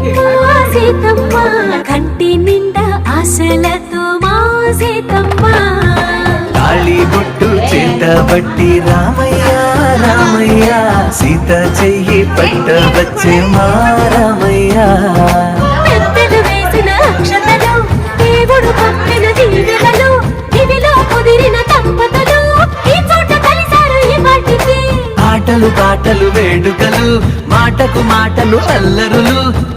సీతమ్మ సీతమ్మ కంటి నిండా ఆశలతో మా సీతమ్మ తాళి బొట్టు చేతబట్టి రామయ్య రామయ్య సీత చెయ్యి పట్టవచ్చే మా రామయ్య పెద్దలు వేసిన అక్షతలు దేవుడు పంపిన దీవెనలు ఇవిలో కుదిరిన దంపతులు ఈ చోట కలిసారు ఈ వాటికి ఆటలు పాటలు వేడుకలు మాటకు మాటలు అల్లరులు